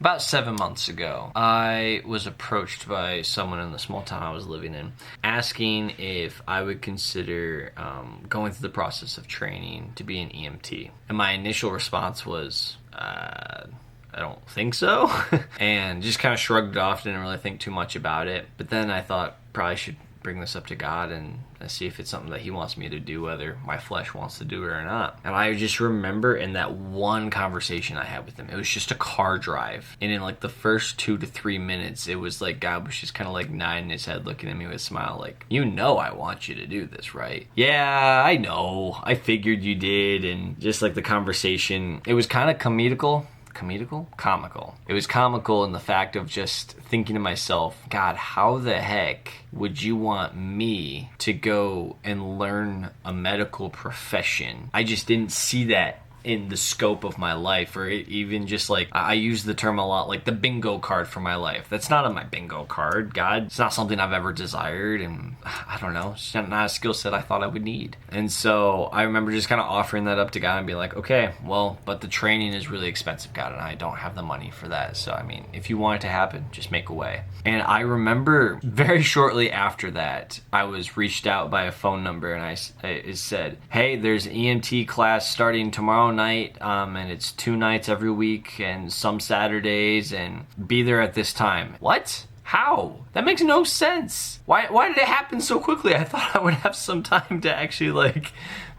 About 7 months ago, I was approached by someone in the small town I was living in, asking if I would consider going through the process of training to be an EMT. And my initial response was, I don't think so. And just kind of shrugged it off, didn't really think too much about it. But then I thought probably should bring this up to God and see if it's something that he wants me to do, whether my flesh wants to do it or not. And I just remember in that one conversation I had with him, it was just a car drive. And in like the first 2 to 3 minutes, it was like God was just kind of like nodding his head, looking at me with a smile like, you know I want you to do this, right? Yeah, I know. I figured you did. And just like the conversation, it was kind of comical. It was comical in the fact of just thinking to myself, God, how the heck would you want me to go and learn a medical profession? I just didn't see that in the scope of my life, or even just like, I use the term a lot, like the bingo card for my life. That's not on my bingo card, God. It's not something I've ever desired, and I don't know, it's not a skill set I thought I would need. And so I remember just kind of offering that up to God and be like, okay, well, but the training is really expensive, God, and I don't have the money for that. So, I mean, if you want it to happen, just make a way. And I remember very shortly after that, I was reached out by a phone number, and it said, hey, there's an EMT class starting tomorrow night, and it's 2 nights every week and some Saturdays, and be there at this time. What? How? That makes no sense. Why did it happen so quickly? I thought I would have some time to actually like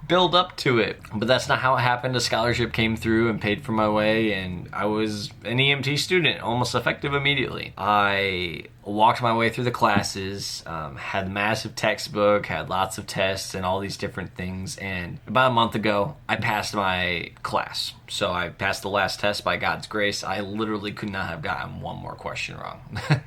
build up to it. But that's not how it happened. A scholarship came through and paid for my way, and I was an EMT student, almost effective immediately. I walked my way through the classes, had a massive textbook, had lots of tests and all these different things, and about a month ago, I passed my class. So I passed the last test by God's grace. I literally could not have gotten one more question wrong.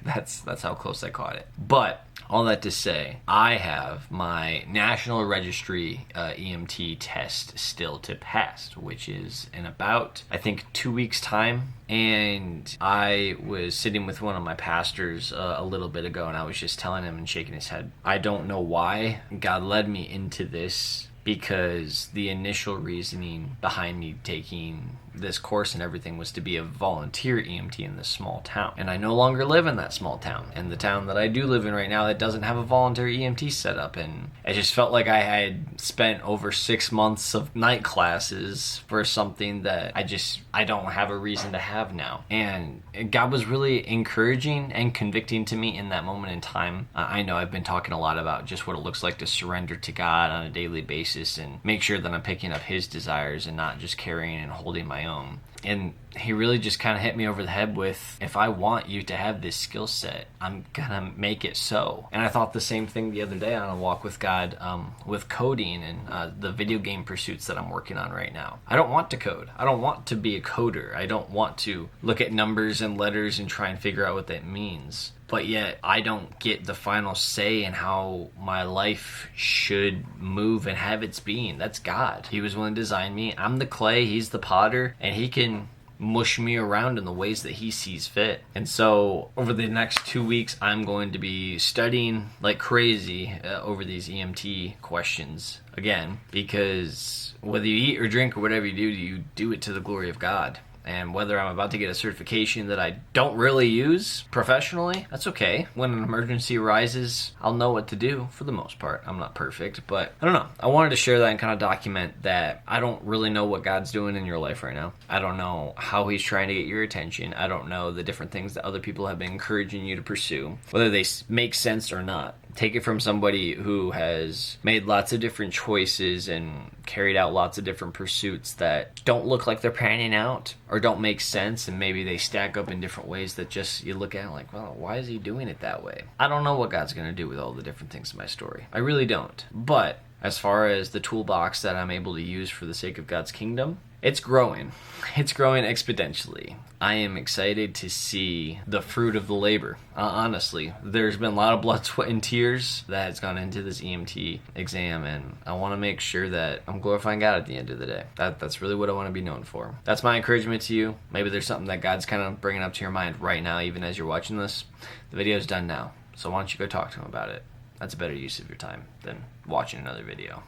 That's how close I caught it. But all that to say, I have my National Registry EMT test still to pass, which is in about, I think, 2 weeks' time. And I was sitting with one of my pastors a little bit ago, and I was just telling him and shaking his head. I don't know why God led me into this, because the initial reasoning behind me taking this course and everything was to be a volunteer EMT in this small town. And I no longer live in that small town. And the town that I do live in right now, that doesn't have a volunteer EMT set up. And it just felt like I had spent over 6 months of night classes for something that I don't have a reason to have now. And God was really encouraging and convicting to me in that moment in time. I know I've been talking a lot about just what it looks like to surrender to God on a daily basis and make sure that I'm picking up his desires and not just carrying and holding my own. And he really just kind of hit me over the head with, if I want you to have this skill set, I'm gonna make it so. And I thought the same thing the other day on a walk with God, with coding and the video game pursuits that I'm working on right now. I don't want to code. I don't want to be a coder. I don't want to look at numbers and letters and try and figure out what that means. But yet, I don't get the final say in how my life should move and have its being. That's God. He was willing to design me. I'm the clay, he's the potter, and he can mush me around in the ways that he sees fit. And so over the next 2 weeks, I'm going to be studying like crazy over these EMT questions again, because whether you eat or drink or whatever you do it to the glory of God. And whether I'm about to get a certification that I don't really use professionally, that's okay. When an emergency arises, I'll know what to do for the most part. I'm not perfect, but I don't know. I wanted to share that and kind of document that I don't really know what God's doing in your life right now. I don't know how he's trying to get your attention. I don't know the different things that other people have been encouraging you to pursue, whether they make sense or not. Take it from somebody who has made lots of different choices and carried out lots of different pursuits that don't look like they're panning out or don't make sense, and maybe they stack up in different ways that just you look at like, well, why is he doing it that way? I don't know what God's going to do with all the different things in my story. I really don't. But as far as the toolbox that I'm able to use for the sake of God's kingdom, it's growing. It's growing exponentially. I am excited to see the fruit of the labor. Honestly, there's been a lot of blood, sweat, and tears that has gone into this EMT exam, and I want to make sure that I'm glorifying God at the end of the day. That's really what I want to be known for. That's my encouragement to you. Maybe there's something that God's kind of bringing up to your mind right now, even as you're watching this. The video's done now, so why don't you go talk to him about it? That's a better use of your time than watching another video.